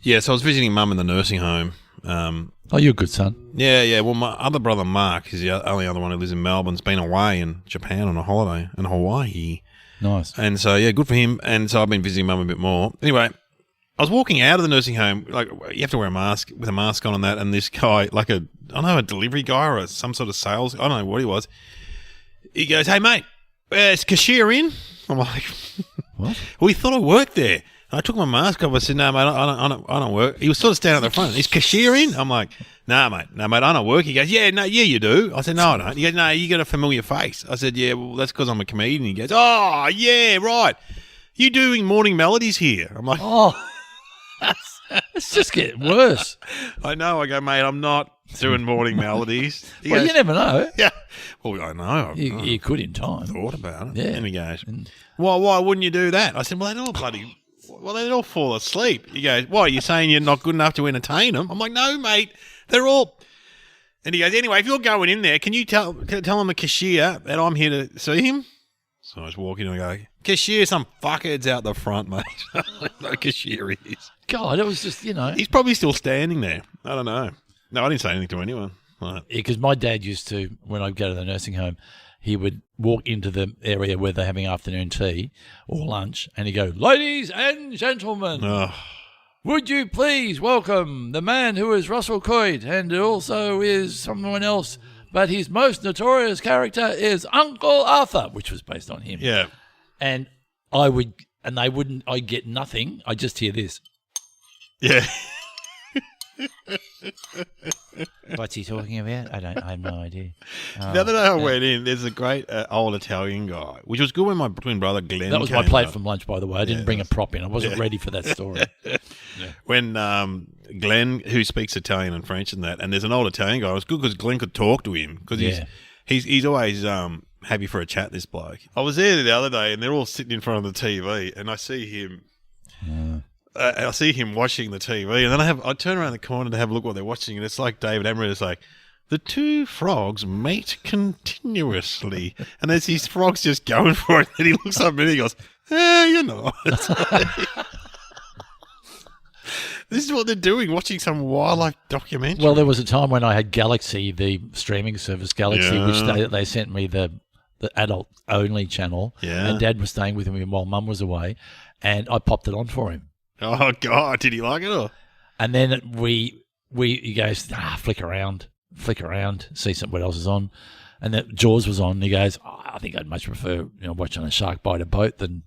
Yeah, so I was visiting Mum in the nursing home. Oh, you're a good son. Yeah. Well, my other brother, Mark, is the only other one who lives in Melbourne. Has been away in Japan on a holiday in Hawaii. Nice. And so, yeah, good for him. And so I've been visiting Mum a bit more. Anyway, I was walking out of the nursing home. Like, you have to wear a mask with a mask on and that. And this guy, like a delivery guy or some sort of sales, I don't know what he was. He goes, "Hey, mate, is cashier in?" I'm like, What? Well, he thought I worked there. I took my mask off. I said, "No, mate, I don't work." He was sort of standing at the front. "Is cashier in?" I'm like, No, mate, I don't work." He goes, yeah, you do." I said, "No, I don't." He goes, "No, you got a familiar face." I said, "Yeah, well, that's because I'm a comedian." He goes, "Oh, yeah, right. You doing morning melodies here?" I'm like, Oh, it's just getting worse. I know. I go, "Mate, I'm not doing morning melodies." He Well, goes, you never know. Yeah. Well, I know. You could in time. Thought about it. Yeah. And he goes, why wouldn't you do that? I said, "Well, they'd all fall asleep." He goes, "What, are you saying you're not good enough to entertain them?" I'm like, "No, mate, they're all..." And he goes, "Anyway, if you're going in there, can you tell him the cashier that I'm here to see him?" So I was walking and I go, "Cashier, some fuckhead's out the front, mate." No cashier is. God, it was just, He's probably still standing there. I don't know. No, I didn't say anything to anyone. Right. Yeah, because my dad used to, when I'd go to the nursing home, he would walk into the area where they're having afternoon tea or lunch, and he'd go, "Ladies and gentlemen, would you please welcome the man who is Russell Coit and also is someone else, but his most notorious character is Uncle Arthur," which was based on him. Yeah. And I'd get nothing. I'd just hear this. Yeah. What's he talking about? I have no idea. The other day I went in, there's a great old Italian guy, which was good when my twin brother Glenn That was my came plate up. from lunch, by the way. I didn't bring a prop in. I wasn't ready for that story. When Glenn, who speaks Italian and French and that, and there's an old Italian guy, it was good because Glenn could talk to him because he's always happy for a chat, this bloke. I was there the other day and they're all sitting in front of the TV and I see him... I see him watching the TV, and then I turn around the corner to have a look what they're watching, and it's like David Attenborough is like, "The two frogs mate continuously," and there's these frogs just going for it. And he looks up and he goes, "You're not." This is what they're doing, watching some wildlife documentary. Well, there was a time when I had Galaxy, the streaming service Galaxy, which they sent me the adult only channel, and Dad was staying with me while Mum was away, and I popped it on for him. Oh, God, did he like it? Or? And then he goes, flick around, see what else is on. And that Jaws was on. And he goes, "I think I'd much prefer watching a shark bite a boat than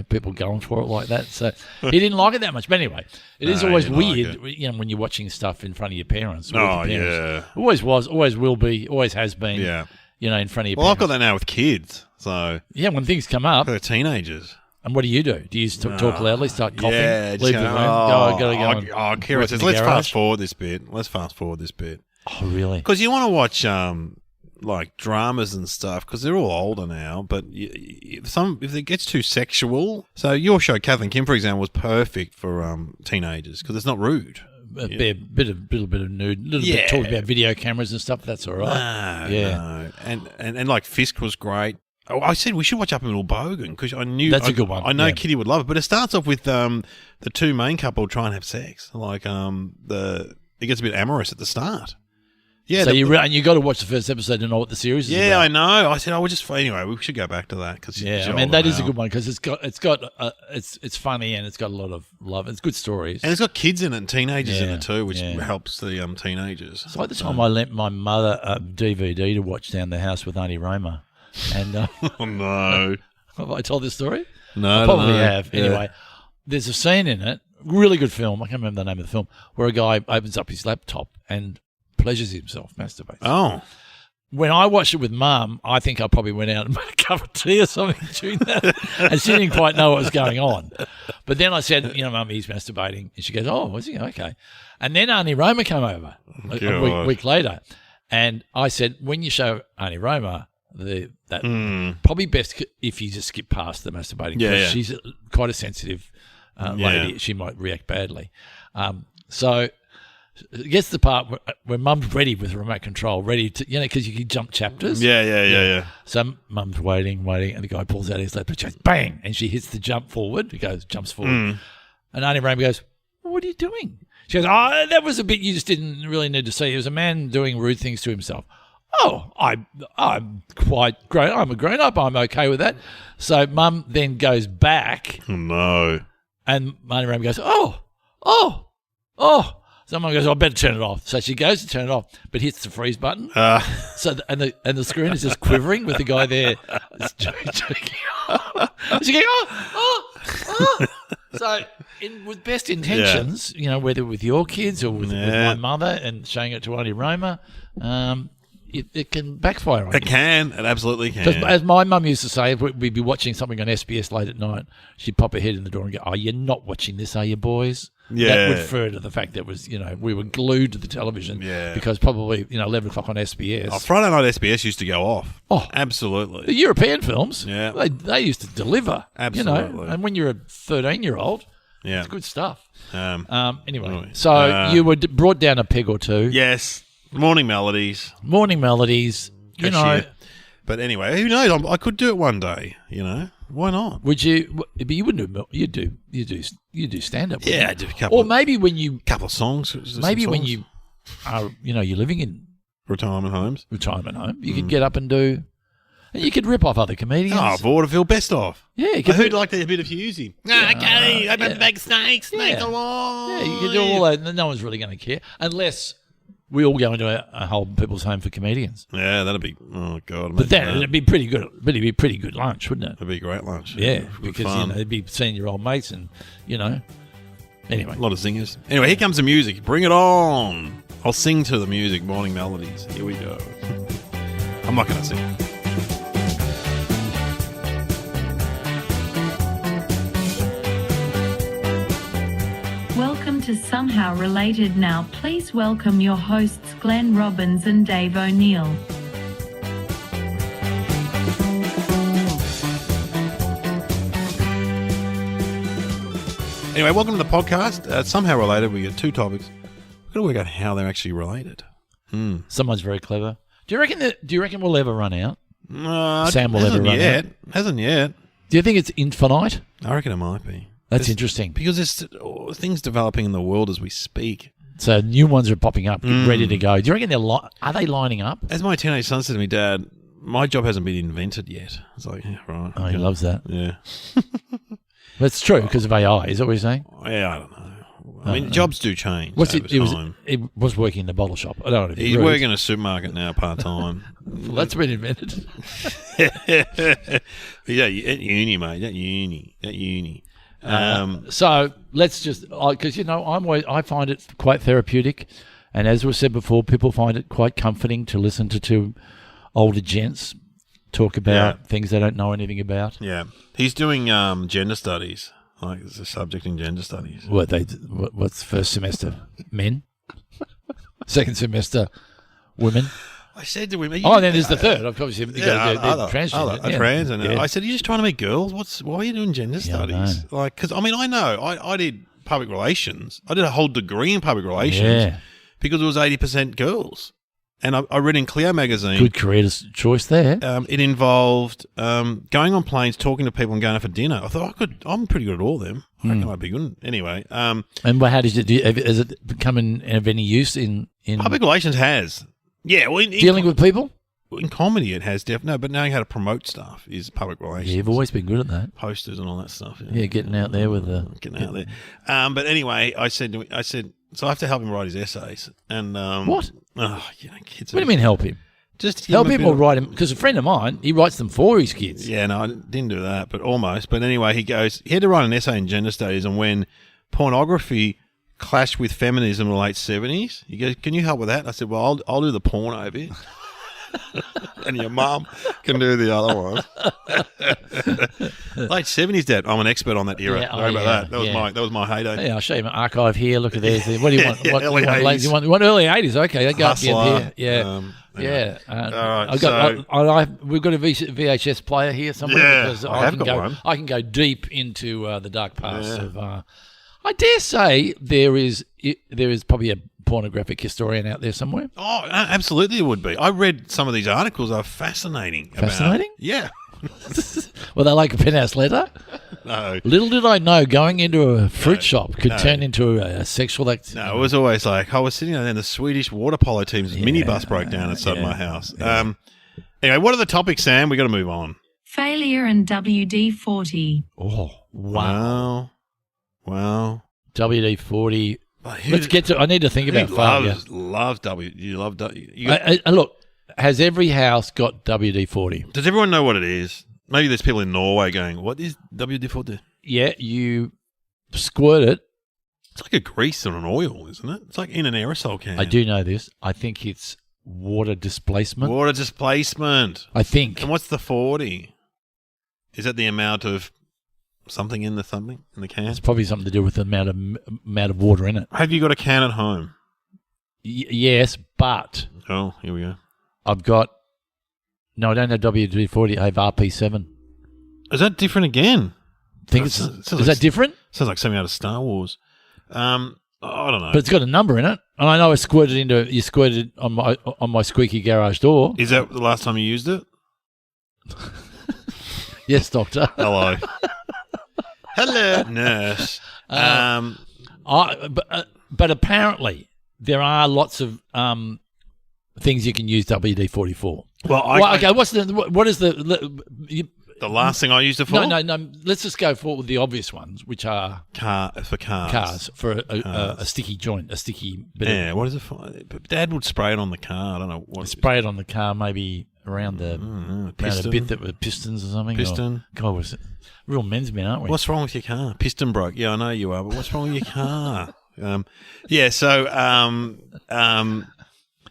people going for it like that." So he didn't like it that much. But anyway, it is always weird when you're watching stuff in front of your parents. Yeah. Always was, always will be, always has been. Yeah. In front of your parents. Well, I've got that now with kids. So yeah, when things come up, they're teenagers. And what do? Do you talk loudly, start coughing, leave the room? Kira says, let's fast forward this bit. Oh, really? Because you want to watch like dramas and stuff because they're all older now. But if it gets too sexual, so your show, Kath and Kim, for example, was perfect for teenagers because it's not rude. A little bit of nude, a little bit talking about video cameras and stuff. That's all right. No. And like Fisk was great. Oh, I said we should watch Up in Little Bogan because I knew that's a good one. I know Kitty would love it, but it starts off with the two main couple trying to have sex. Like it gets a bit amorous at the start. Yeah, so you got to watch the first episode to know what the series is about. Yeah, I know. I said, anyway, we should go back to that because that is a good one because it's funny and it's got a lot of love. It's good stories and it's got kids in it and teenagers in it too, which helps the teenagers. It's like the time I lent my mother a DVD to watch down the house with Auntie Roma. And oh no! Have I told this story? No, I probably have. Anyway, there's a scene in it, really good film. I can't remember the name of the film, where a guy opens up his laptop and pleasures himself, masturbates. Oh. When I watched it with Mum, I think I probably went out and made a cup of tea or something during that, and she didn't quite know what was going on. But then I said, Mum, he's masturbating, and she goes, "Oh, was he? Okay." And then Auntie Roma came over a week later, and I said, "When you show Auntie Roma." Probably best if you just skip past the masturbating because she's quite a sensitive lady. She might react badly. So it gets the part where Mum's ready with the remote control, ready to, because you can jump chapters. Yeah. So Mum's waiting, and the guy pulls out his laptop, goes bang, and she hits the jump forward. Jumps forward. And Auntie Roma goes, what are you doing? She goes, oh, that was a bit you just didn't really need to see. It was a man doing rude things to himself. Oh, I'm quite grown. I'm a grown up. I'm okay with that. So Mum then goes back. Oh, no. And Marnie Ram goes, oh. Someone goes, I better turn it off. So she goes to turn it off, but hits the freeze button. So the screen is just quivering with the guy there. She goes, oh. So with best intentions, whether with your kids or with my mother and showing it to Auntie Roma, it can backfire on you. It can. It absolutely can. As my mum used to say, if we'd be watching something on SBS late at night, she'd pop her head in the door and go, oh, you're not watching this, are you, boys? Yeah. That would refer to the fact that we were glued to the television because probably, 11 o'clock on SBS. Oh, Friday night SBS used to go off. Oh, absolutely. The European films, yeah, they used to deliver. Absolutely. And when you're a 13-year-old, yeah, it's good stuff. Anyway, so you were brought down a peg or two. Yes. Morning melodies. But anyway, who knows? I could do it one day. Why not? Would you? But you wouldn't do. You do stand up. Yeah, I do a couple. Or maybe when you couple of songs. Maybe when you are, you're living in retirement home, you could get up and do. And you could rip off other comedians. Oh, vaudeville best of. Yeah, who'd like a bit of Husey? Okay, I'm a big snake along. Yeah, you could do all that. No one's really going to care unless we all go into a whole people's home for comedians. Yeah, that'd be. Oh God! But it'd be pretty good. It'd be pretty good lunch, wouldn't it? It'd be a great lunch. Yeah, because it'd be seeing your old mates and Anyway, a lot of singers. Anyway, here comes the music. Bring it on! I'll sing to the music. Morning melodies. Here we go. I'm not going to sing. Welcome to Somehow Related. Now please welcome your hosts Glenn Robbins and Dave O'Neill. Anyway, welcome to the podcast. Somehow Related. We got two topics. We've got to work out how they're actually related. Someone's very clever. Do you reckon we'll ever run out? Sam will ever run out? Hasn't yet. Do you think it's infinite? I reckon it might be. That's interesting. Because there's things developing in the world as we speak. So new ones are popping up, ready to go. Do you reckon are they lining up? As my teenage son said to me, Dad, my job hasn't been invented yet. It's like, yeah, right. Oh, he loves that. Yeah. That's true because of AI. Is that what you're saying? Yeah, I don't know. I mean, jobs do change. It was working in the bottle shop. I don't want to be He's rude. working in a supermarket now, part time. Well, that's been invented. Yeah, at uni, mate. At uni. So let's just because I find it quite therapeutic, and as was said before, people find it quite comforting to listen to two older gents talk about things they don't know anything about. Yeah, he's doing gender studies. Like it's a subject in gender studies. What's first semester? Men. Second semester, women. I said to him, then there's the third. Obviously, transgender. Trans, and I said, "Are you just trying to meet girls? Why are you doing gender studies?" Like, because I know I did public relations. I did a whole degree in public relations because it was 80% girls, and I read in Clio magazine. Good career choice there. It involved going on planes, talking to people, and going out for dinner. I thought I'm pretty good at all of them. I reckon I'd be good. Anyway, and how did you do? Has it become of any use in public relations? Has. Yeah, well, dealing with people? In comedy, it has definitely. No, but knowing how to promote stuff is public relations. Yeah, you've always been good at that. Posters and all that stuff. Yeah, getting out there with the... Getting out there. But anyway, I said, so I have to help him write his essays. And what? Kids. What do you mean help him? Just help him or write him? Because a friend of mine, he writes them for his kids. Yeah, no, I didn't do that, but almost. But anyway, he had to write an essay in gender studies and when pornography clashed with feminism in the late 70s. He goes, "Can you help with that?" I said, "Well, I'll do the porno bit." And your mum can do the other one. Late 70s, Dad. I'm an expert on that era. Sorry about that. That was my heyday. Yeah, I'll show you my archive here. Look at this. What do you want? Early 80s. You want early 80s? Okay, they go Hustler. Up here. Yeah. All right, we've got a VHS player here somewhere because I have got one. I can go deep into the dark past of. I dare say there is probably a pornographic historian out there somewhere. Oh, absolutely, it would be. I read some of these articles; are fascinating. Fascinating? Yeah. Were they like a penthouse letter? No. Little did I know going into a fruit shop could turn into a sexual act. No, it was always like, I was sitting there and the Swedish water polo team's minibus broke down outside my house. Yeah. Anyway, what are the topics, Sam? We got to move on. Failure and WD40. Oh, wow. Wow. WD-40. Let's get to. I need to think about failure. Loves W. You love W. Look, has every house got WD-40? Does everyone know what it is? Maybe there's people in Norway going, what is WD-40? Yeah, you squirt it. It's like a grease or an oil, isn't it? It's like in an aerosol can. I do know this. I think it's water displacement. Water displacement. I think. And what's the 40? Is that the amount of something in the can? It's probably something to do with the amount of water in it. Have you got a can at home? Yes, but Oh, here we go. I've got. No, I don't have WD-40. I have RP7. Is that different again? Is that different? Sounds like something out of Star Wars. I don't know. But it's got a number in it, and I know you squirted on my squeaky garage door. Is that the last time you used it? Yes, doctor. Hello. Hello, nurse. But apparently there are lots of things you can use WD-40 for. Well, what is the last thing I used it for? No. Let's just go for the obvious ones, which are for cars. Cars for a sticky joint, a sticky bit. Yeah, what is it for? Dad would spray it on the car. I don't know what. Spray it on the car, maybe around the piston. bit that were pistons or something. Piston. God, was it real men's men, aren't we? What's wrong with your car? Piston broke. Yeah, I know you are, but what's wrong with your car? The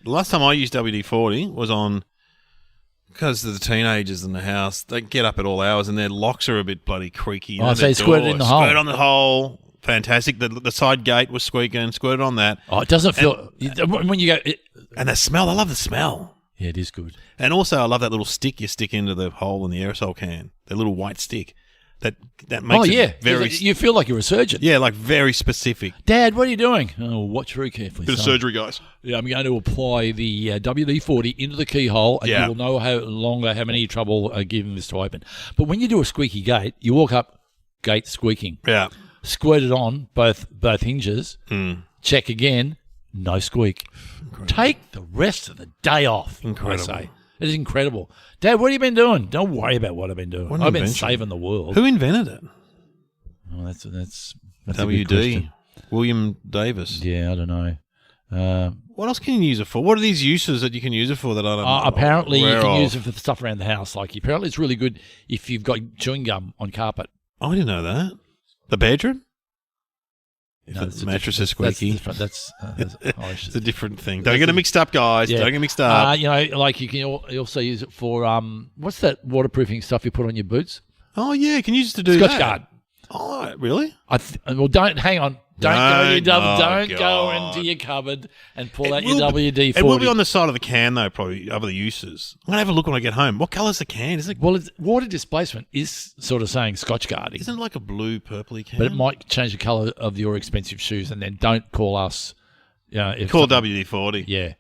last time I used WD-40 was on, because of the teenagers in the house, they get up at all hours and their locks are a bit bloody creaky. So they squirted in the hole. Squirted on the hole. Fantastic. The side gate was squeaking, squirted on that. Oh, it doesn't feel... when you go... And the smell, I love the smell. Yeah, it is good. And also, I love that little stick you stick into the hole in the aerosol can. The little white stick. That makes it very... You feel like you're a surgeon. Yeah, like very specific. Dad, what are you doing? Oh, watch very carefully, Bit of surgery, guys. Yeah, I'm going to apply the WD-40 into the keyhole, and you will know how many trouble giving this to open. But when you do a squeaky gate, you walk up, gate squeaking. Yeah. Squirt it on both hinges. Check again, no squeak. Incredible. Take the rest of the day off. Incredible. I say. It is incredible. Dad, what have you been doing? Don't worry about what I've been doing. I've been saving the world. Who invented it? Oh, that's a good WD. question. William Davis. Yeah, I don't know. What else can you use it for? What are these uses that you can use it for that I don't know? Apparently, you can use it for stuff around the house. Like, apparently, it's really good if you've got chewing gum on carpet. I didn't know that. The bedroom? If the mattress is squeaky. That's it's a different thing. Don't get it mixed up, guys. Yeah. Don't get mixed up. Like you can also use it for what's that waterproofing stuff you put on your boots? Oh yeah, can you use it to do Scotch that? Guard. Oh really? Well, don't hang on. Don't go into your cupboard and pull out your WD-40. It will be on the side of the can though, probably other uses. I'm gonna have a look when I get home. What colour's the can? Is it? Well, water displacement is sort of saying Scotch Guarding. Isn't it like a blue purpley can? But it might change the colour of your expensive shoes, and then don't call us. Call WD-40. Yeah,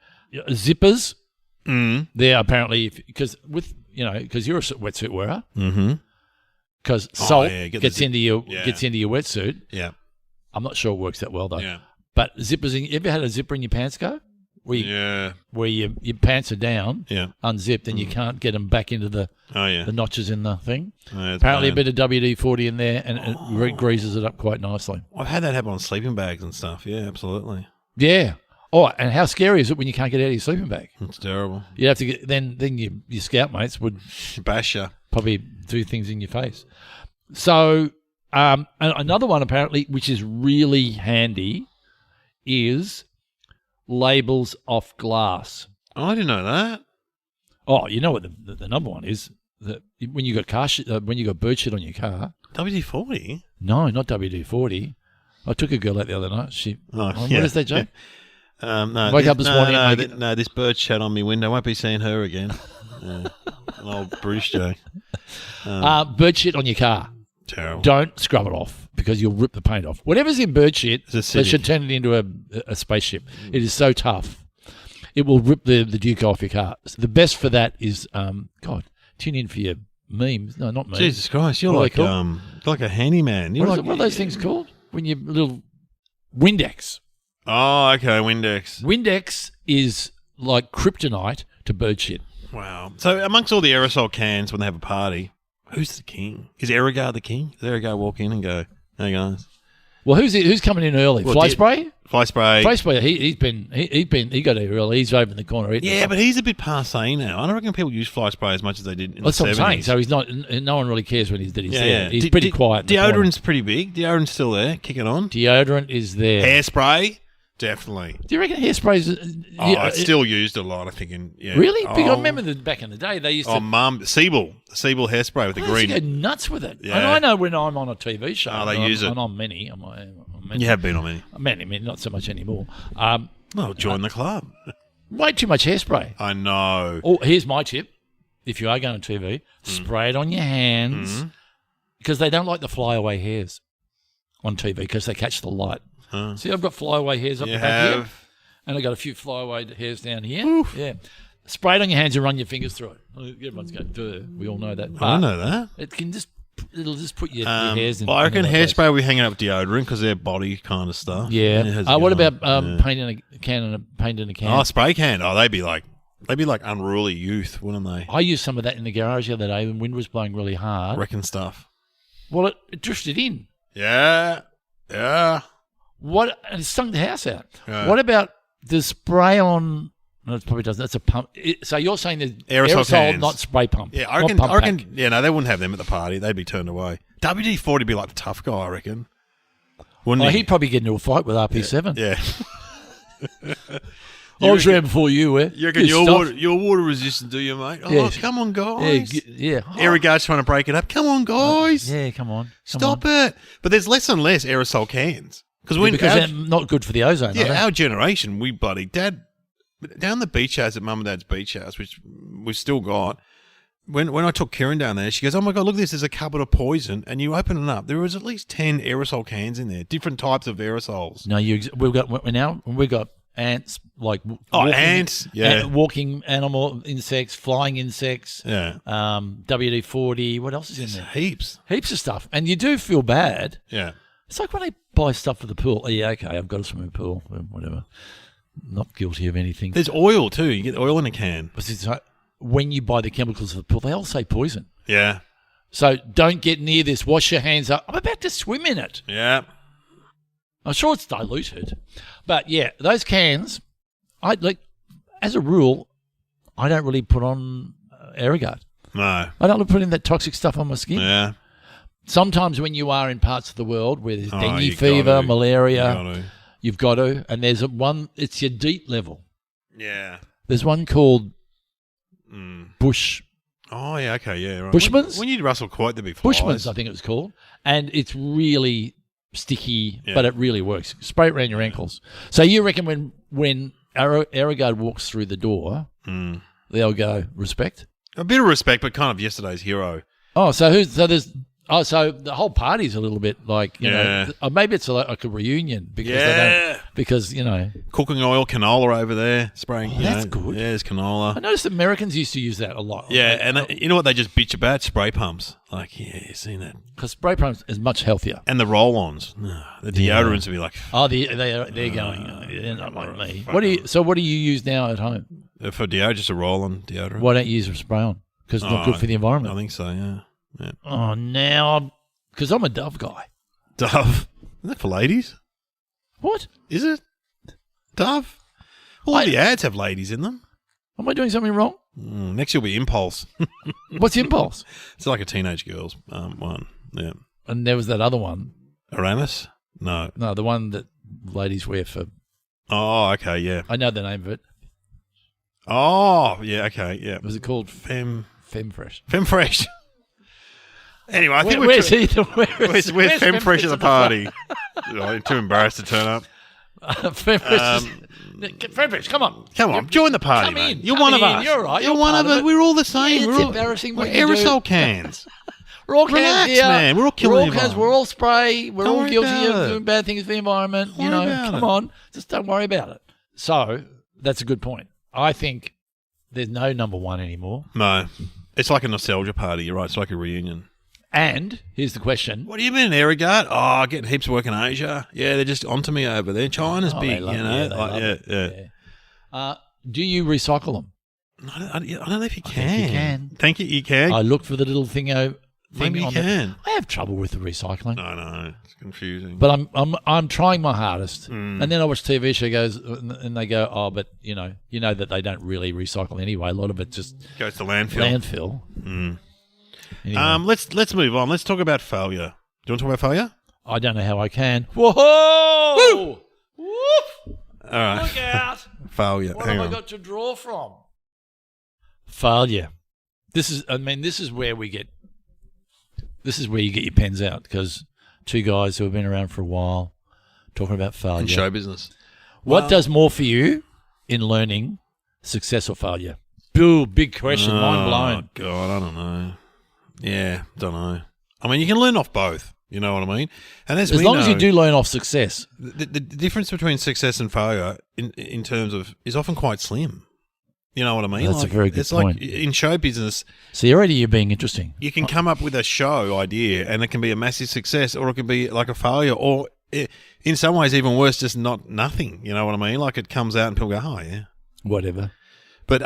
zippers. They're apparently because you're a wetsuit wearer. Because salt gets into your wetsuit. Yeah. I'm not sure it works that well though. Yeah. But zippers, you ever had a zipper in your pants go? Where your pants are down, unzipped, and you can't get them back into the notches in the thing. Apparently, a bit of WD-40 in there, and it greases it up quite nicely. I've had that happen on sleeping bags and stuff. Yeah, absolutely. Yeah. Oh, and how scary is it when you can't get out of your sleeping bag? It's terrible. You have to get then your scout mates would bash you, probably do things in your face. So. And another one, apparently, which is really handy, is labels off glass. Oh, I didn't know that. Oh, you know what the number one is? That when you got when you got bird shit on your car. WD-40? No, not WD-40. I took a girl out the other night. What is that, Joe? No, wake up this morning. No, this bird shat on my window. I won't be seeing her again. An old Bruce Joe. Bird shit on your car. Terrible. Don't scrub it off because you'll rip the paint off. Whatever's in bird shit, they should turn it into a spaceship. It is so tough. It will rip the Duke off your car. The best for that is, tune in for your memes. No, not memes. Jesus Christ, you're What are like they like a handyman. You're What like, are those things called? When you little Windex. Oh, okay, Windex. Windex is like kryptonite to bird shit. Wow. So amongst all the aerosol cans when they have a party, who's the king? Is Aerogard the king? Does Aerogard walk in and go, "Hey guys"? Well, who's coming in early? Well, Fly spray. Fly spray. Fly spray. He got here early. He's over in the corner. Yeah, but he's a bit passé now. I don't reckon people use fly spray as much as they did in That's the what 70s. I'm saying. So he's not. No one really cares when he's there. Yeah. He's pretty quiet. in the corner. Deodorant's pretty big. Deodorant's still there, kicking on. Deodorant is there. Hairspray, definitely. Do you reckon hairsprays? It's still used a lot, I think. Really? Because I remember that back in the day they used to. Oh, Siebel hairspray with the They green. used to go nuts with it. Yeah. And I know when I'm on a TV show. Oh, they use it. And I'm many. You have been on many. Many, not so much anymore. Well, join the club. Way too much hairspray. I know. Oh, here's my tip. If you are going on TV, spray it on your hands because they don't like the flyaway hairs on TV because they catch the light. Huh. See, I've got flyaway hairs up You the back here, have. and I've got a few flyaway hairs down here. Yeah. Spray it on your hands and run your fingers through it. Everyone's going to we all know that. I know that. It'll just put your hairs in. Well, I reckon in the right hairspray will be hanging up deodorant because they're body kind of stuff. place. Yeah. How's it What going? about paint in a can and paint in a can? Oh, spray can. Oh, they'd be like unruly youth, wouldn't they? I used some of that in the garage the other day when wind was blowing really hard. Reckon stuff. Well, it drifted in. Yeah. And it stunk the house out. Yeah. What about the spray on? No, it probably doesn't. That's a pump. So you're saying there's Aerosol cans. not spray pump. Yeah, I not pump reckon. pack. Yeah, no, they wouldn't have them at the party. They'd be turned away. WD-40 would be like the tough guy, I reckon. Wouldn't he? He'd probably get into a fight with RP7. Yeah. I was around before you were. You reckon you're water resistant, do you, mate? Oh, Yeah. come on, guys. Yeah. Aerogard's trying to break it up. Come on, guys. Yeah, come on. Stop it. But there's less and less aerosol cans. Because they're not good for the ozone, are they? our generation, we bloody dad down the beach house at mum and dad's beach house, which we've still got. When I took Kieran down there, she goes, "Oh my god, look at this! There's a cupboard of poison." And you open it up, there was at least 10 aerosol cans in there, different types of aerosols. No, we've got ants Ants, yeah, walking animal insects, flying insects, yeah, WD-40. What else is in there? heaps Heaps of stuff, and you do feel bad. Yeah, It's like when I buy stuff for the pool. Oh, yeah, okay, I've got a swimming pool, whatever. Not guilty of anything. there's oil too. You get oil in a can. But it's like, when you buy the chemicals for the pool, they all say poison. Yeah, So don't get near this. Wash your hands up. I'm about to swim in it. yeah. I'm sure it's diluted. But yeah, those cans, as a rule, I don't really put on Aerogard. No. I don't put in that toxic stuff on my skin. Yeah. Sometimes when you are in parts of the world where there's dengue you fever, gotta. malaria, you've got to. And there's it's your DEET level. Yeah. There's one called Bush. Oh, yeah, okay, yeah. Right. Bushman's? When you Russell Quote, there'd be flies. Bushman's, I think it was called. And it's really sticky, but it really works. Spray it around your ankles. So you reckon when Aerogard walks through the door, they'll go, respect? A bit of respect, but kind of yesterday's hero. Oh, so so the whole party's a little bit like, you know, maybe it's like a reunion because they don't, Cooking oil, canola over there, spraying. That's good. Yeah, there's canola. I noticed Americans used to use that a lot. Yeah, and you know what they just bitch about? Spray pumps. Like, yeah, you've seen that. Because spray pumps is much healthier. And the roll-ons. The deodorants would be like... Oh, they're going, they're not like me. What do you use now at home? For deodorant, just a roll-on deodorant. Why don't you use a spray-on? Because it's not good for the environment. I think so, yeah. Oh, now, because I'm a Dove guy. Dove? Is that for ladies? What? Is it? Dove? All the ads have ladies in them. Am I doing something wrong? Next you'll be Impulse. What's Impulse? It's like a teenage girl's one. Yeah. And there was that other one. Uranus? No, the one that ladies wear for... Oh, okay, yeah. I know the name of it. Oh, yeah, okay, yeah. Was it called Femfresh? Femfresh. Anyway, I think where's Femfresh at the party? Too embarrassed to turn up. Femfresh, come on. Come on, join the party, come mate. in, You're come one of in, us. you're right, You're you're one part of of us. it. We're all the same. It's We're all embarrassing what we're you do. aerosol cans. We're all Relax, cans here. man. We're all killing the cans. We're all spray. We're Don't all worry guilty about of it. doing bad things for the environment. Don't worry about Come it. on. Just don't worry about it. So that's a good point. I think there's no number one anymore. No. It's like a nostalgia party. You're right. It's like a reunion. And here's the question. What have you been in Airguard? Oh, getting heaps of work in Asia. Yeah, they're just onto me over there. China's big, they love, you know. Yeah, they love it. Yeah. Do you recycle them? I don't know if you can. think you can. Think you can? I look for the little thing. Maybe you can. I have trouble with the recycling. I know. It's confusing. But I'm trying my hardest. And then I watch TV shows and they go, oh, but you know that they don't really recycle anyway. A lot of it just goes to landfill. Anyway. Let's move on. Let's talk about failure. Do you want to talk about failure? I don't know how I can. Whoa! Woof! All right. Look out! Failure. What Hang have on. I got to draw from? Failure. This is where we get. This is where you get your pens out, because two guys who have been around for a while talking about failure. In show business. What does more for you in learning, success or failure? Big question. Mind blown. God, I don't know. Yeah, don't know. I mean, you can learn off both. You know what I mean? And as long as you do learn off success. The difference between success and failure in terms of is often quite slim. You know what I mean? That's a very good point. Like in show business. See, already you're being interesting. You can come up with a show idea and it can be a massive success, or it can be like a failure, or in some ways even worse, just nothing. You know what I mean? Like it comes out and people go, oh yeah. Whatever. But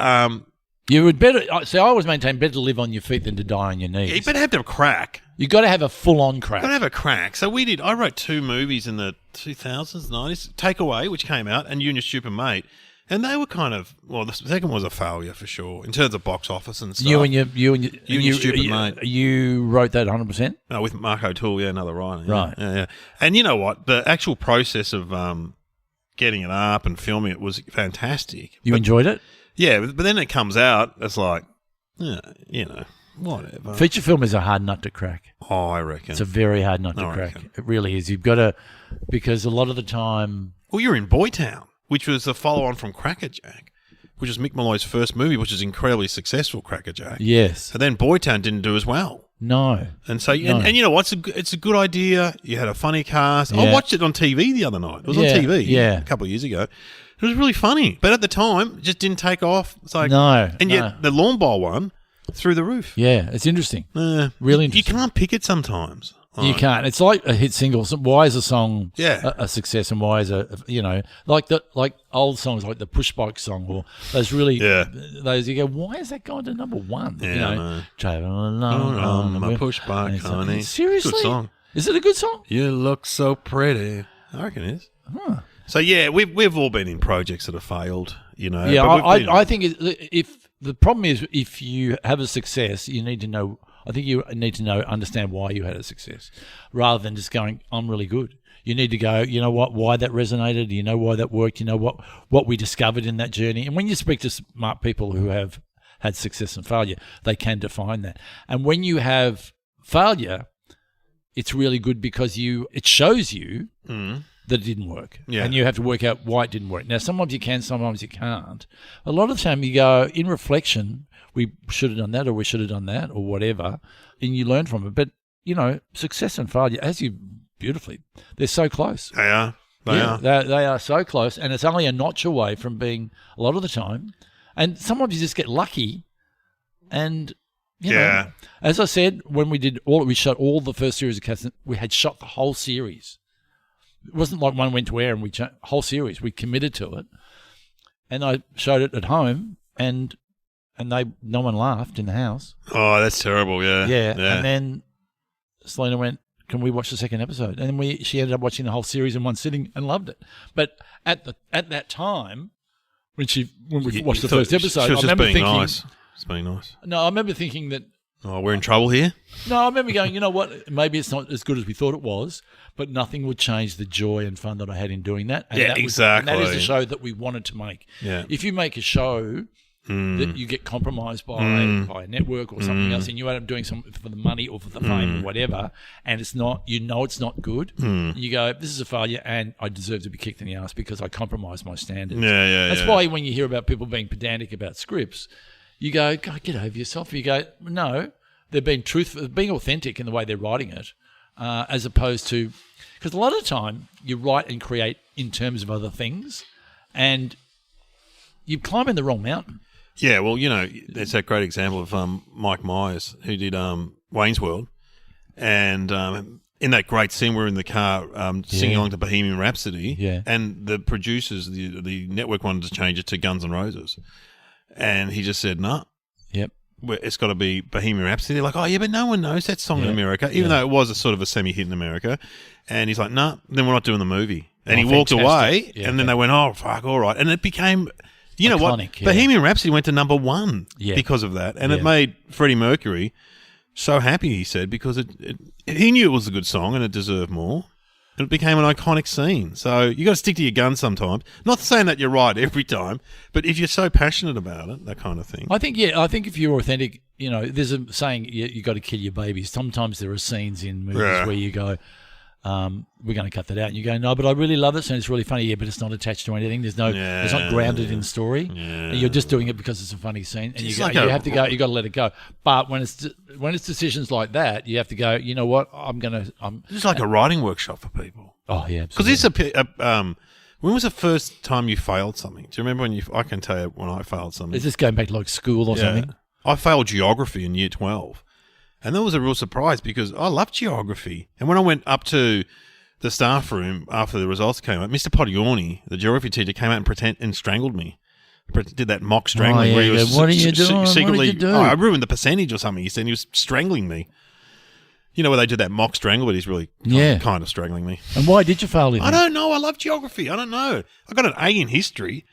you would better. See, I always maintain better to live on your feet than to die on your knees. you better have to have a crack. You got to have a full-on crack. Got to have a crack. So I wrote 2 movies in the 2000s, 90s. Takeaway, which came out, and You and Your Stupid Mate. And they were kind of, well, the second was a failure for sure in terms of box office and stuff. You and your Stupid Mate. You wrote that 100%? No, with Mark O'Toole, another writer. Yeah. Right. Yeah. And you know what? The actual process of getting it up and filming it was fantastic. You enjoyed it? Yeah, but then it comes out, it's like, whatever. Feature film is a hard nut to crack. Oh, I reckon. It's a very hard nut to crack. reckon. It really is. You've got to, because a lot of the time... Well, you're in Boytown, which was the follow-on from Crackerjack, which was Mick Malloy's first movie, which is incredibly successful, Crackerjack. Yes. And then Boytown didn't do as well. No. And so, No. and you know what? It's a good idea. You had a funny cast. Yeah. I watched it on TV the other night. It was on TV a couple of years ago. It was really funny. But at the time, it just didn't take off. It's like, No. And yet the lawn bowl one, through the roof. Yeah, it's interesting. You Really interesting. can't pick it sometimes. You can't. It's like a hit single. So why is a song Yeah. a success, and why is like old songs like the Push Bike song, or those really those you go, why is that going to number one? Yeah, I know. Traveling along on my the- push bike, and it's like, honey. Seriously, Good song. Is it a good song? You look so pretty. I reckon it is. So yeah, we've all been in projects that have failed, but I think if the problem is if you have a success, you need to know. I think you need to understand why you had a success, rather than just going, "I'm really good." You need to go, you know what, why that resonated. You know why that worked. You know what we discovered in that journey. And when you speak to smart people who have had success and failure, they can define that. And when you have failure, it's really good because it shows you that it didn't work. Yeah. And you have to work out why it didn't work. Now, sometimes you can, sometimes you can't. A lot of the time you go, in reflection, we should have done that, or we should have done that, or whatever, and you learn from it. But, success and failure, as you beautifully, they're so close. They are. They are. They are so close, and it's only a notch away from being, a lot of the time, and sometimes you just get lucky, and... You know, as I said, when we shot all the first series of Cats, we had shot the whole series. It wasn't like one went to air and we whole series. We committed to it, and I showed it at home, and no one laughed in the house. Oh, that's terrible. Yeah. And then Selena went, "Can we watch the second episode?" And then she ended up watching the whole series in one sitting and loved it. But at that time, when we watched the first episode, she was I remember thinking, nice. It's being nice. No, I remember thinking that. Oh, we're in trouble here? No, I remember going, you know what? Maybe it's not as good as we thought it was, but nothing would change the joy and fun that I had in doing that. And exactly. And that is the show that we wanted to make. Yeah. If you make a show that you get compromised by a network or something else, and you end up doing something for the money or for the fame or whatever, and it's not, it's not good, you go, this is a failure, and I deserve to be kicked in the ass because I compromised my standards. That's why when you hear about people being pedantic about scripts, you go, God, get over yourself. You go, no, they're being truthful, being authentic in the way they're writing it, as opposed to, because a lot of the time you write and create in terms of other things, and you're climbing the wrong mountain. Yeah, well, there's that great example of Mike Myers who did Wayne's World, and in that great scene we're in the car singing along to Bohemian Rhapsody, and the producers, the network wanted to change it to Guns N' Roses, and he just said, no. Yep. It's got to be Bohemian Rhapsody. They're like, oh, yeah, but no one knows that song in America, even though it was a sort of a semi-hit in America. And he's like, no, then we're not doing the movie. And he walked away, and then they went, oh, fuck, all right. And it became... You know iconic, what? Bohemian Rhapsody went to number 1 because of that. And it made Freddie Mercury so happy, he said, because he knew it was a good song and it deserved more. And it became an iconic scene. So you got to stick to your guns sometimes. Not saying that you're right every time, but if you're so passionate about it, that kind of thing. I think if you're authentic, there's a saying, you got to kill your babies. Sometimes there are scenes in movies where you go, we're going to cut that out. And you go, no, but I really love this and it's really funny. Yeah, but it's not attached to anything. It's not grounded in story. Yeah. And you're just doing it because it's a funny scene. And you have to go. You got to let it go. But when it's decisions like that, you have to go. You know what? It's like a writing workshop for people. Oh yeah, because it's when was the first time you failed something? Do you remember when I can tell you when I failed something. Is this going back to like school or something? I failed geography in year 12. And that was a real surprise because I loved geography. And when I went up to the staff room after the results came out, Mr. Podiorni, the geography teacher, came out and strangled me. Did that mock strangling where he was what are you doing? secretly... What did you do? I ruined the percentage or something. He said he was strangling me. You know where they did that mock strangle, but he's really kind of strangling me. And why did you fail in I don't know. I love geography. I don't know. I got an A in history.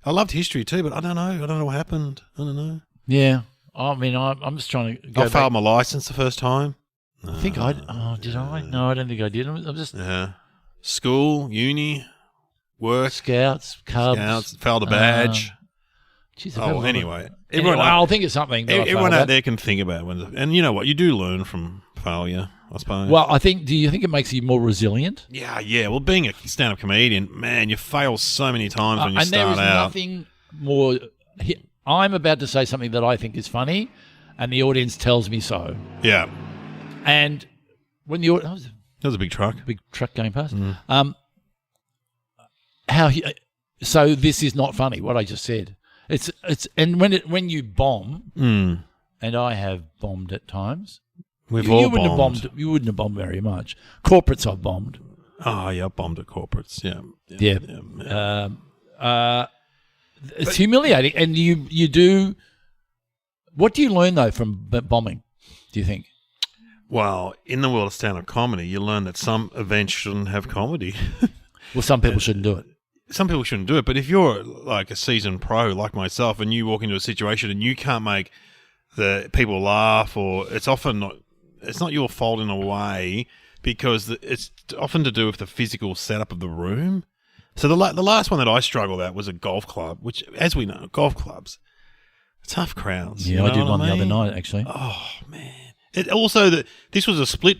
I loved history too, but I don't know. I don't know what happened. I don't know. Yeah. I mean, I'm just trying to go I failed my license the first time. I think did I? No, I don't think I did. I'm just... School, uni, work. Scouts, Cubs. Failed a badge. Anyway. I'll think of something. Everyone out there can think about it. And you know what? You do learn from failure, I suppose. Well, do you think it makes you more resilient? Yeah. Well, being a stand-up comedian, man, you fail so many times when you start out. And there is nothing more... I'm about to say something that I think is funny, and the audience tells me so. Yeah. And when the audience... That was a big truck. Big truck going past. So this is not funny, what I just said. It's and when you bomb, and I have bombed at times. We've all bombed. You wouldn't have bombed very much. Corporates I've bombed. Oh, yeah, I've bombed at corporates, It's humiliating, and you do. What do you learn though from bombing? Do you think? Well, in the world of stand-up comedy, you learn that some events shouldn't have comedy. Well, some people shouldn't do it. Some people shouldn't do it, but if you're like a seasoned pro like myself, and you walk into a situation and you can't make the people laugh, or it's not your fault in a way because it's often to do with the physical setup of the room. So the last one that I struggled at was a golf club, which, as we know, golf clubs, tough crowds. Yeah, I did one the other night, actually. Oh, man. This was a split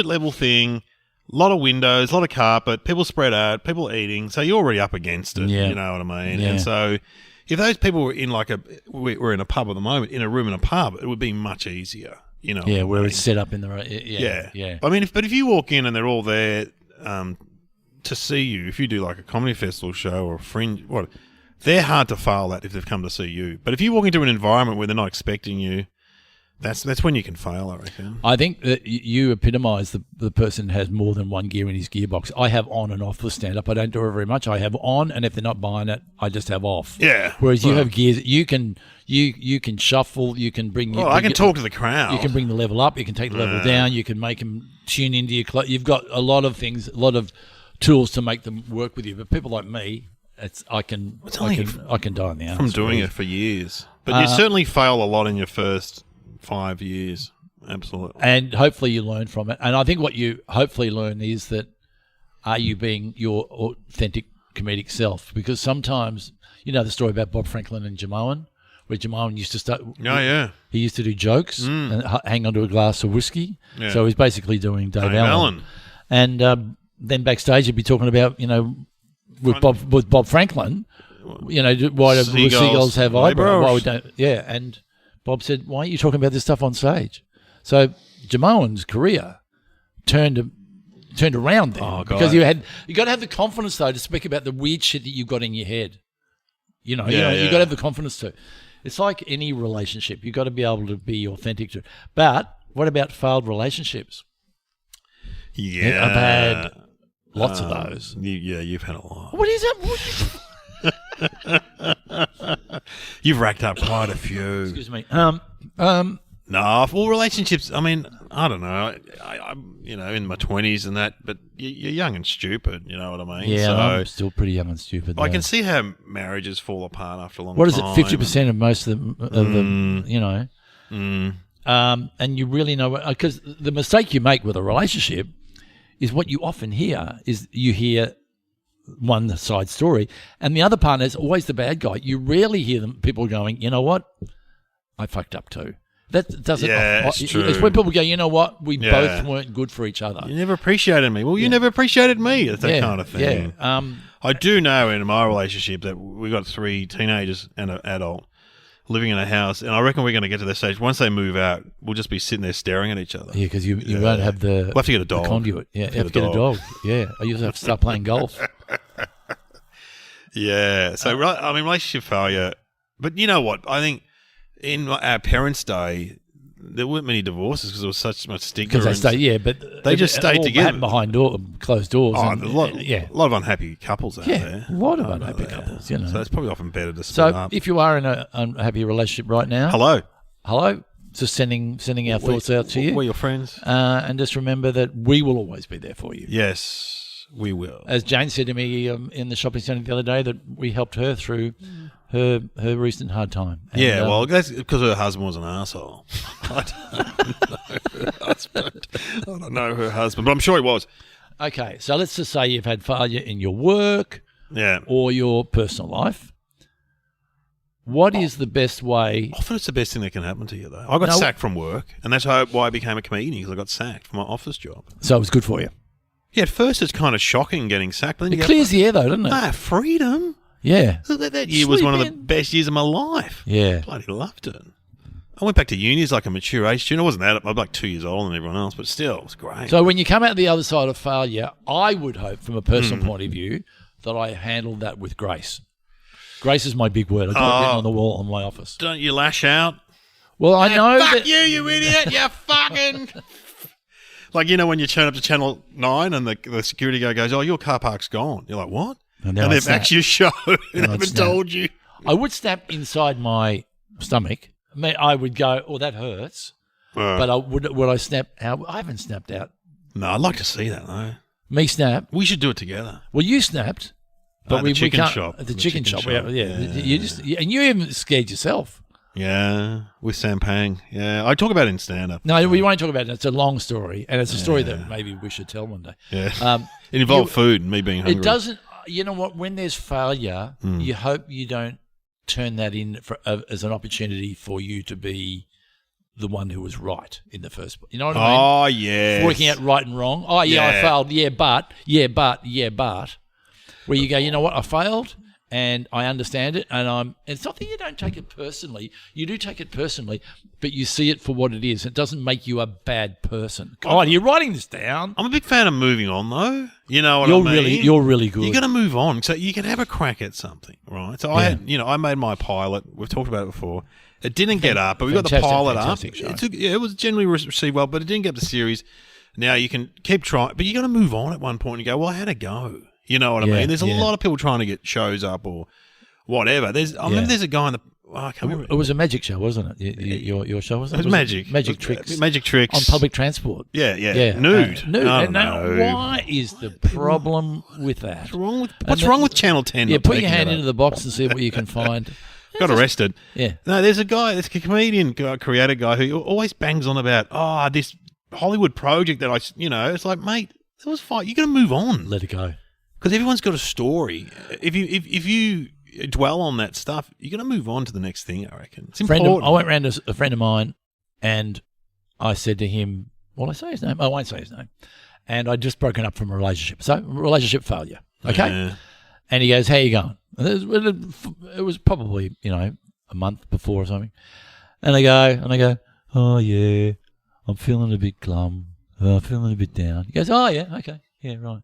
level thing, a lot of windows, a lot of carpet, people spread out, people eating, so you're already up against it, you know what I mean? Yeah. And so if those people were in we're in a pub at the moment, in a room in a pub, it would be much easier, you know. Yeah, where it's set up in the... Yeah. I mean, if you walk in and they're all there... to see you, if you do like a comedy festival show or a fringe, they're hard to fail at if they've come to see you. But if you walk into an environment where they're not expecting you, that's when you can fail, I reckon. I think that you epitomise the person who has more than one gear in his gearbox. I have on and off for stand-up. I don't do it very much. I have on, and if they're not buying it, I just have off. Yeah. Whereas you have gears, you can shuffle, you can bring... I can talk to the crowd. You can bring the level up, you can take the level down, you can make them tune into your... You've got a lot of things, a lot of tools to make them work with you. But people like me, I can die on the arse. From doing it for years. But you certainly fail a lot in your first 5 years. Absolutely. And hopefully you learn from it. And I think what you hopefully learn is that, are you being your authentic comedic self? Because sometimes, you know the story about Bob Franklin and Jamoan, where Jamoan used to start... Oh, yeah. He used to do jokes and hang onto a glass of whiskey. Yeah. So he's basically doing Dave Allen. And then backstage he'd be talking about, with Bob Franklin, why do seagulls have eyebrows? Why we don't? Yeah, and Bob said, "Why aren't you talking about this stuff on stage?" So Jamoan's career turned around then because you got to have the confidence though to speak about the weird shit that you've got in your head. You got to have the confidence to. It's like any relationship. You've got to be able to be authentic to it. But what about failed relationships? Yeah. I've had lots of those. You've had a lot. What is that? You've racked up quite a few. Excuse me. No, well, relationships, I mean, I don't know. I'm, in my 20s and that, but you're young and stupid, you know what I mean? Yeah, so I'm still pretty young and stupid. I can see how marriages fall apart after a long time. What is it, 50% of most of them, and you really know, because the mistake you make with a relationship is what you often hear is you hear one side story and the other partner is always the bad guy. You rarely hear people going, you know what, I fucked up too. That doesn't. Yeah, it's true. It's when people go, you know what, we both weren't good for each other. You never appreciated me. Well, you never appreciated me. It's that kind of thing. Yeah. I do know in my relationship that we got 3 teenagers and an adult living in a house, and I reckon we're going to get to that stage. Once they move out, we'll just be sitting there staring at each other. Yeah, because you won't have the. We'll have to get a dog. The conduit. Yeah, you have to get a dog. Yeah, I used to have to start playing golf. Yeah. So, relationship failure. But you know what? I think in our parents' day, there weren't many divorces because there was such much stigma. Because they just stayed together behind closed doors. Oh, a lot of unhappy couples out there. A lot of unhappy couples. So that's probably often better to split up. So if you are in an unhappy relationship right now, hello, just sending our thoughts out to you. We're your friends, and just remember that we will always be there for you. Yes, we will. As Jane said to me in the shopping centre the other day, that we helped her through her recent hard time. And, well, that's because her husband was an arsehole. I don't know her husband, but I'm sure he was. Okay, so let's just say you've had failure in your work or your personal life. What is the best way? Often it's the best thing that can happen to you, though. I got sacked from work, and that's why I became a comedian, because I got sacked from my office job. So it was good for you? Yeah, at first it's kind of shocking getting sacked. But then it clears the air, though, doesn't it? Freedom. Yeah. That year was one of the best years of my life. Yeah. Bloody loved it. I went back to uni as like a mature age student. I wasn't that. I was like 2 years older than everyone else, but still, it was great. So when you come out the other side of failure, I would hope, from a personal point of view, that I handled that with grace. Grace is my big word. I've got it written on the wall in my office. Don't you lash out? Well, I know fuck you idiot! You fucking... Like, when you turn up to Channel 9 and the security guy goes, your car park's gone. You're like, what? And they've axed your show and haven't told you. I would snap inside my stomach. I would go, that hurts. But would I snap out? I haven't snapped out. No, I'd like to see that, though. Me snap? We should do it together. Well, you snapped. But the chicken shop. The chicken shop. Yeah. And you even scared yourself. Yeah, with Sam Pang. Yeah, I talk about it in stand-up. No, we won't talk about it. It's a long story, and it's a story that maybe we should tell one day. Yeah, it involved food and me being hungry. It doesn't. You know what? When there's failure, you hope you don't turn that in as an opportunity for you to be the one who was right in the first place. You know what I mean? Oh, yeah. Working out right and wrong. Oh, yeah, I failed. Yeah, but. Where you go, you know what? I failed. And I understand it, and it's not that you don't take it personally. You do take it personally, but you see it for what it is. It doesn't make you a bad person. God, you're writing this down. I'm a big fan of moving on, though. You know what I mean? You're really good. You got to move on so you can have a crack at something, right? So I made my pilot. We've talked about it before. It didn't get up, but we got the pilot up. It was generally received well, but it didn't get up the series. Now you can keep trying, but you got to move on at one point and go, well, how'd it go? You know what I mean? There's a lot of people trying to get shows up or whatever. I remember there's a guy in the... I can't remember. It was a magic show, wasn't it? Your show, wasn't it? It was magic. Magic tricks. Magic tricks. On public transport. Yeah. Nude. Nude. No. Why is the problem with that? What's wrong with Channel 10? Yeah, put your hand into the box and see what you can find. Got arrested. Yeah. No, there's a comedian, creator guy who always bangs on about, this Hollywood project that it's like, mate, that was fine. You got to move on. Let it go. Because everyone's got a story. If you dwell on that stuff, you're going to move on to the next thing, I reckon. It's important. I went round to a friend of mine and I said to him, will I say his name? I won't say his name. And I'd just broken up from a relationship. So, relationship failure. Okay? Yeah. And he goes, how you going? And it was probably, a month before or something. And I go, oh, yeah, I'm feeling a bit glum. I'm feeling a bit down. He goes, oh, yeah, okay. Yeah, right.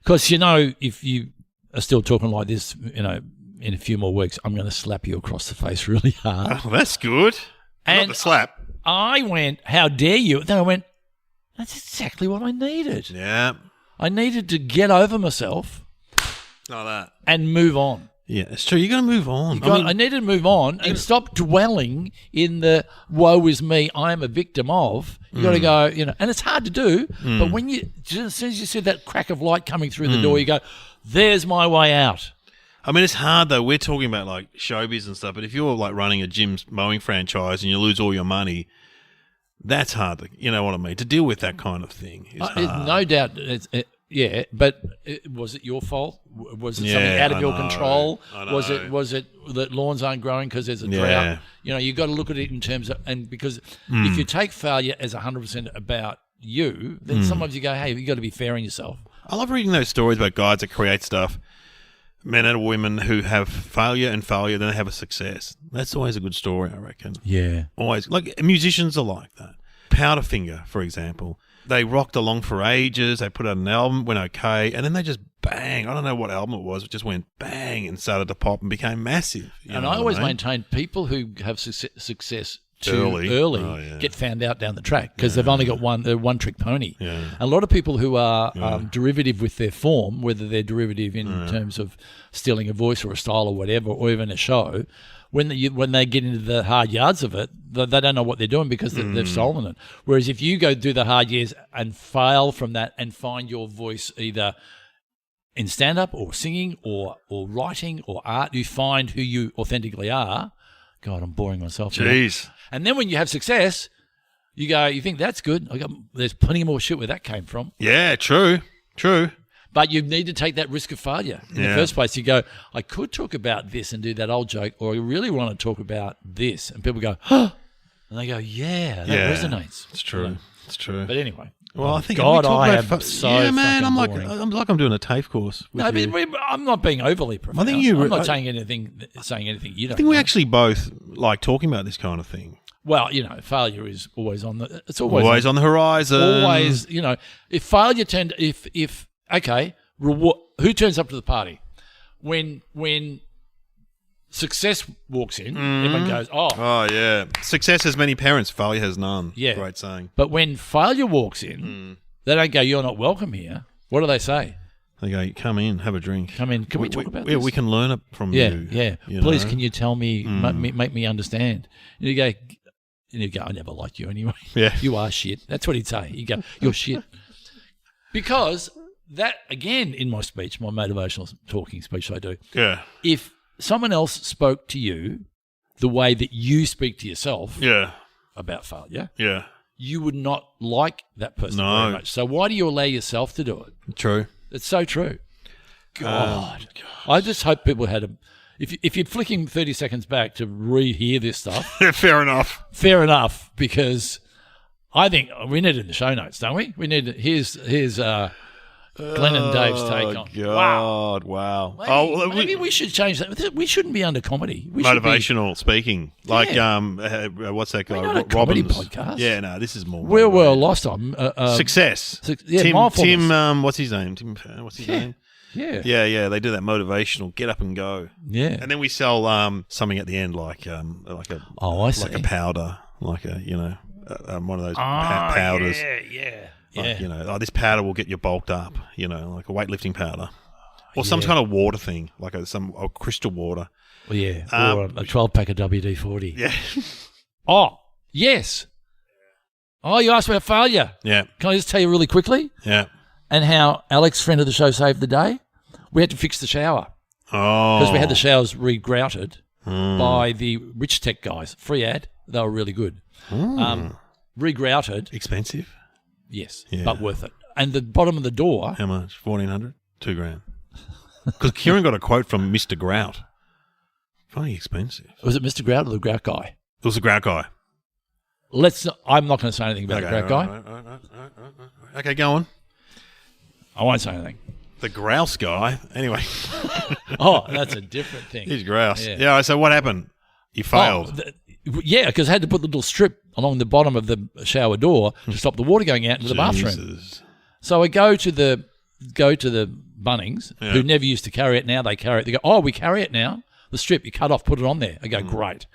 Because, if you are still talking like this, in a few more weeks, I'm going to slap you across the face really hard. Oh, that's good. And Not the slap. I went, how dare you? Then I went, that's exactly what I needed. Yeah. I needed to get over myself Like that. and move on. Yeah, it's true. You got to move on. I needed to move on and stop dwelling in the woe is me, I am a victim of. You got to go, and it's hard to do, but when as soon as you see that crack of light coming through the door, you go, there's my way out. I mean, it's hard though. We're talking about like showbiz and stuff, but if you're like running a gym's mowing franchise and you lose all your money, that's hard. You know what I mean? To deal with that kind of thing is hard. No doubt. But was it your fault? Was it something out of your control? I know. Was it that lawns aren't growing because there's a drought? You got to look at it in terms of, and because if you take failure as 100% about you, then sometimes you go, hey, you got to be fair on yourself. I love reading those stories about guys that create stuff, men and women who have failure, then they have a success. That's always a good story, I reckon. Yeah. Always. Like musicians are like that. Powderfinger, for example. They rocked along for ages. They put out an album, went okay, and then they just bang. I don't know what album it was. It just went bang and started to pop and became massive. And I always maintain people who have success too early get found out down the track because they've only got one trick pony. Yeah. A lot of people who are derivative with their form, whether they're derivative in terms of stealing a voice or a style or whatever, or even a show, when they get into the hard yards of it, they don't know what they're doing because they've stolen it. Whereas if you go do the hard years and fail from that and find your voice either in stand-up or singing or writing or art, you find who you authentically are. God, I'm boring myself. Jeez. And then when you have success, you think that's good. There's plenty more shit where that came from. Yeah, true. But you need to take that risk of failure. In the first place, you go, I could talk about this and do that old joke, or I really want to talk about this. And people go, huh? And they go, that resonates. It's true. It's true. But anyway. Well, I think God, I am so man. I'm boring. I'm doing a TAFE course. No, but I'm not being overly profound. I'm not saying anything you don't. I think we actually both like talking about this kind of thing. Well, failure is always on the. It's always on the horizon. Always, if failure who turns up to the party when success walks in? Everyone goes, oh yeah. Success has many parents, failure has none. Yeah, great saying. But when failure walks in, they don't go, you're not welcome here. What do they say? They go, come in, have a drink. Come in. Can we talk about this? Yeah, we can learn it from you. Yeah. Please, can you tell me, make me understand? And you go, I never liked you anyway. Yeah. You are shit. That's what he'd say. You go, you're shit. Because that, again, in my speech, my motivational talking speech I do. Yeah. If someone else spoke to you the way that you speak to yourself about failure, you would not like that person very much. So why do you allow yourself to do it? True. It's so true. God. I just hope people had if you're flicking 30 seconds back to rehear this stuff. Fair enough. Fair enough, because I think we need it in the show notes, don't we? We need here's Glenn and Dave's take on. God, wow. Maybe we should change that. We shouldn't be under comedy. We motivational speaking. Like, what's that guy? We're not a comedy podcast. Yeah, no, this is more. We're well lost on. Success. Tim, what's his name? What's his name? Yeah. Yeah. They do that motivational get up and go. Yeah. And then we sell something at the end like a like a powder, like a one of those powders. Yeah. Like, this powder will get you bulked up, like a weightlifting powder. Or some kind of water thing, like some crystal water. Well, yeah, or a 12-pack of WD-40. Yeah. Oh, yes. Oh, you asked about failure. Yeah. Can I just tell you really quickly? Yeah. And how Alex, friend of the show, saved the day? We had to fix the shower. Oh. Because we had the showers regrouted by the Rich Tech guys. Free ad. They were really good. Regrouted. Expensive? Yes, but worth it. And the bottom of the door. How much? $1,400? $2,000. Because Kieran got a quote from Mr. Grout. Funny expensive. Was it Mr. Grout or the Grout guy? It was the Grout guy. I'm not going to say anything about the Grout guy. Right. Okay, go on. I won't say anything. The Grouse guy. Anyway. Oh, that's a different thing. He's Grouse. Yeah, so what happened? You failed. Because I had to put the little strip along the bottom of the shower door to stop the water going out into the bathroom. So I go to the Bunnings, who never used to carry it. Now they carry it. They go, we carry it now. the strip. You cut off, put it on there. I go, great.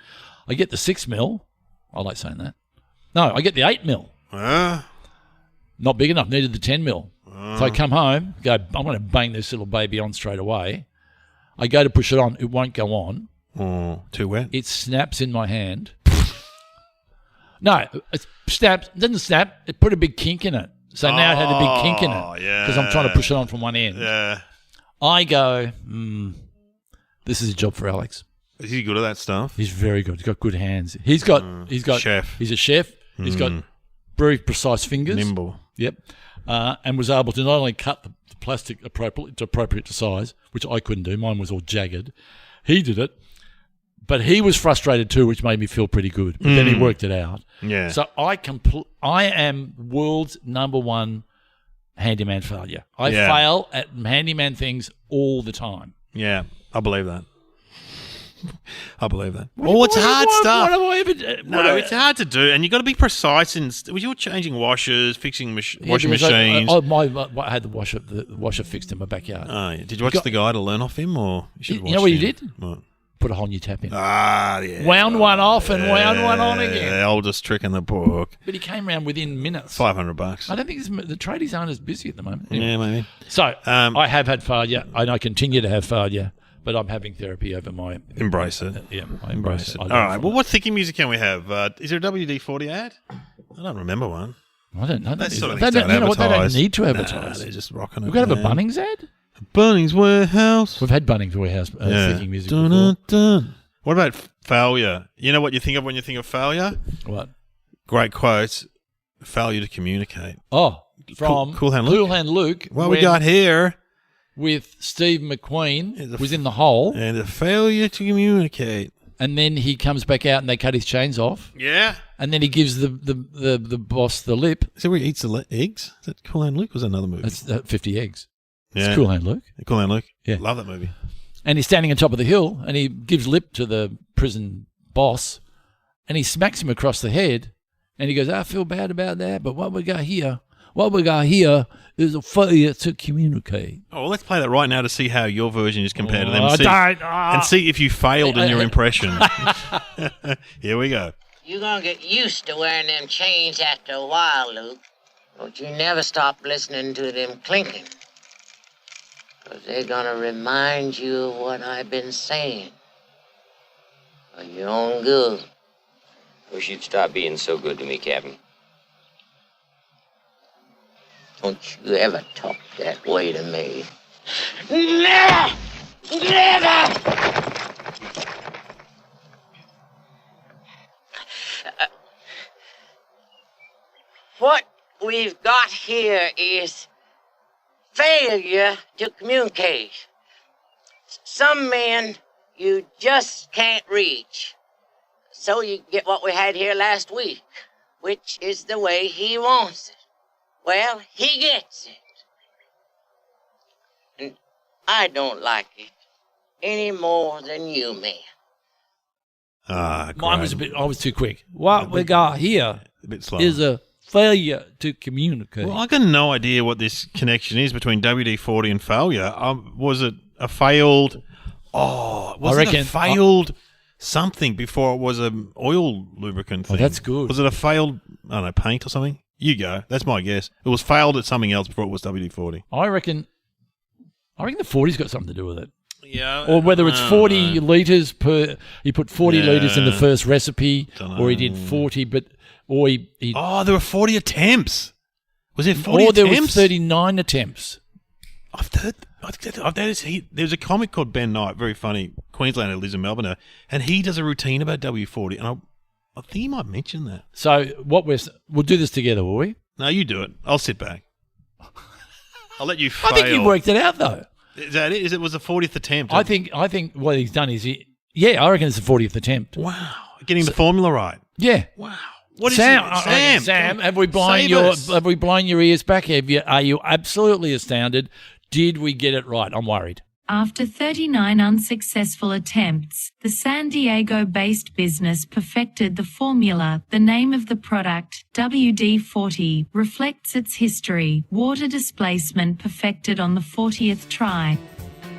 I get the 6 mil. I like saying that. No, I get the 8 mil. Not big enough. Needed the 10 mil. So I come home, go, I'm going to bang this little baby on straight away. I go to push it on. It won't go on. Oh, too wet? It snaps in my hand. No, it snaps. It doesn't snap. It put a big kink in it. So now it had a big kink in it. Because I'm trying to push it on from one end. Yeah. I go, this is a job for Alex. Is he good at that stuff? He's very good. He's got good hands. He's got chef. He's a chef. He's got very precise fingers. Nimble. Yep. And was able to not only cut the plastic appropriate to size, which I couldn't do. Mine was all jagged. He did it. But he was frustrated too, which made me feel pretty good. But then he worked it out. Yeah. So I am world's number one handyman failure. I fail at handyman things all the time. Yeah, I believe that. I believe that. It's hard stuff. What have I ever? No, it's hard to do, and you got to be precise. You're changing washers, fixing washing machines. I had the washer fixed in my backyard. Oh, yeah. Did you watch the guy to learn off him, or you know what he did? What? Put a hole in your tap in. Yeah. Wound one off and wound one on again. The oldest trick in the book. But he came around within minutes. $500. I don't think the tradies aren't as busy at the moment. Yeah, maybe. So I have had failure, and I continue to have failure. But I'm having therapy over my... Embrace it. Yeah, I embrace it. All right, well, what thinking music can we have? Is there a WD-40 ad? I don't remember one. I don't know. That's sort of they don't need to advertise. Nah, they're just rocking it. We've got to have a Bunnings ad? Bunnings Warehouse. We've had Bunnings Warehouse thinking music before. What about failure? You know what you think of when you think of failure? What? Great quotes. Failure to communicate. Oh, from Cool Hand Luke. What we got here... with Steve McQueen was in the hole. And a failure to communicate. And then he comes back out and they cut his chains off. Yeah. And then he gives the boss the lip. Is that where he eats the eggs? Is that Cool Hand Luke or was that another movie? That's 50 eggs. Yeah. It's Cool Hand Luke. Cool Hand Luke? Yeah. Love that movie. And he's standing on top of the hill and he gives lip to the prison boss and he smacks him across the head and he goes, I feel bad about that, but what we got here is a failure to communicate. Oh, well, let's play that right now to see how your version is compared to them and see if you failed in your impression. Here we go. You're going to get used to wearing them chains after a while, Luke. Don't you never stop listening to them clinking. Because they're going to remind you of what I've been saying. For your own good. Wish you'd stop being so good to me, Captain. Don't you ever talk that way to me. Never! Never! What we've got here is failure to communicate. Some men you just can't reach. So you get what we had here last week, which is the way he wants it. Well, he gets it. And I don't like it any more than you, man. Mine was I was too quick. What we got here is a failure to communicate. Well, I got no idea what this connection is between WD-40 and failure. Was it a failed... it a failed something before it was an oil lubricant thing? Oh, that's good. Was it a failed, I don't know, paint or something? You go. That's my guess. It was failed at something else before it was WD-40. I reckon the 40's got something to do with it. Yeah. Or whether it's 40 litres per... He put 40 litres in the first recipe, or he did 40, or he... there were 40 attempts. Was there 40 attempts? Or there was 39 attempts. I've heard there's a comic called Ben Knight, very funny, Queenslander, lives in Melbourne now, and he does a routine about W40, and I think he might mention that. So we'll do this together, will we? No, you do it. I'll sit back. I'll let you fail. I think you worked it out, though. Is that it? It was the 40th attempt? I think what he's done is I reckon it's the 40th attempt. Wow. Getting the formula right. Yeah. Wow. What is Sam, it? Sam, have we blown your ears back? Are you absolutely astounded? Did we get it right? I'm worried. After 39 unsuccessful attempts, the San Diego-based business perfected the formula. The name of the product, WD-40, reflects its history. Water displacement perfected on the 40th try.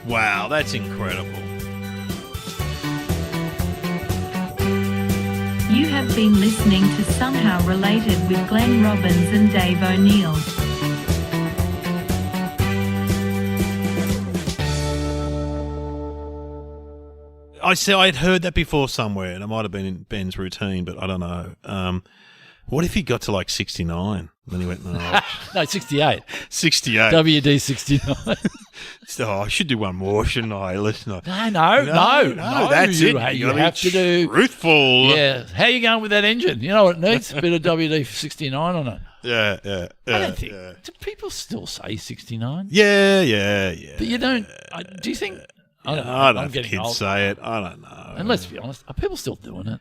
Wow, that's incredible. You have been listening to Somehow Related with Glenn Robbins and Dave O'Neill. I'd heard that before somewhere, and it might have been in Ben's routine, but I don't know. What if he got to like 69? Then he went, no. No, 68. 68. WD 69. So I should do one more, shouldn't I? Listen, No, that's it. You have to do. Truthful. Yeah. How you going with that engine? You know what it needs? A bit of WD 69 on it. Yeah. I don't think. Do people still say 69? Yeah. But you don't. Do you think? I don't know. I don't know I'm if getting kids old. say it. I don't know. And let's be honest, are people still doing it?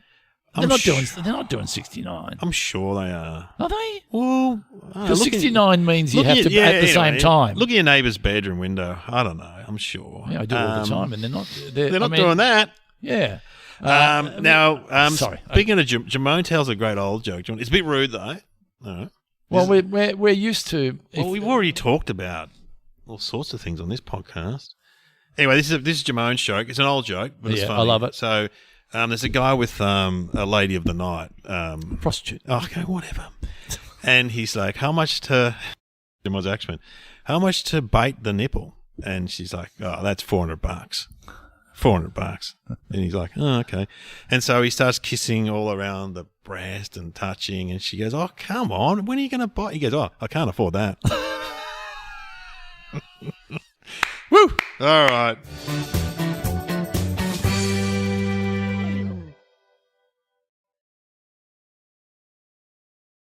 They're I'm not doing 69. I'm sure they are. Are they? Well, Because 69 means you have to at the same time. Look at your neighbour's bedroom window. I don't know. I'm sure. Yeah, I do all the time, and they're not. They're not doing that. Yeah. Sorry. Speaking of Jamone tells a great old joke. It's a bit rude though. No. Well, we're used to. Well, we've already talked about all sorts of things on this podcast. Anyway, this is Jamone's joke. It's an old joke, but it's funny. I love it. So, there's a guy with a lady of the night. Prostitute. Okay, whatever. And he's like, how much to bait the nipple? And she's like, oh, that's $400. $400. And he's like, oh, okay. And so he starts kissing all around the breast and touching. And she goes, oh, come on. When are you going to buy? He goes, oh, I can't afford that. Woo! All right.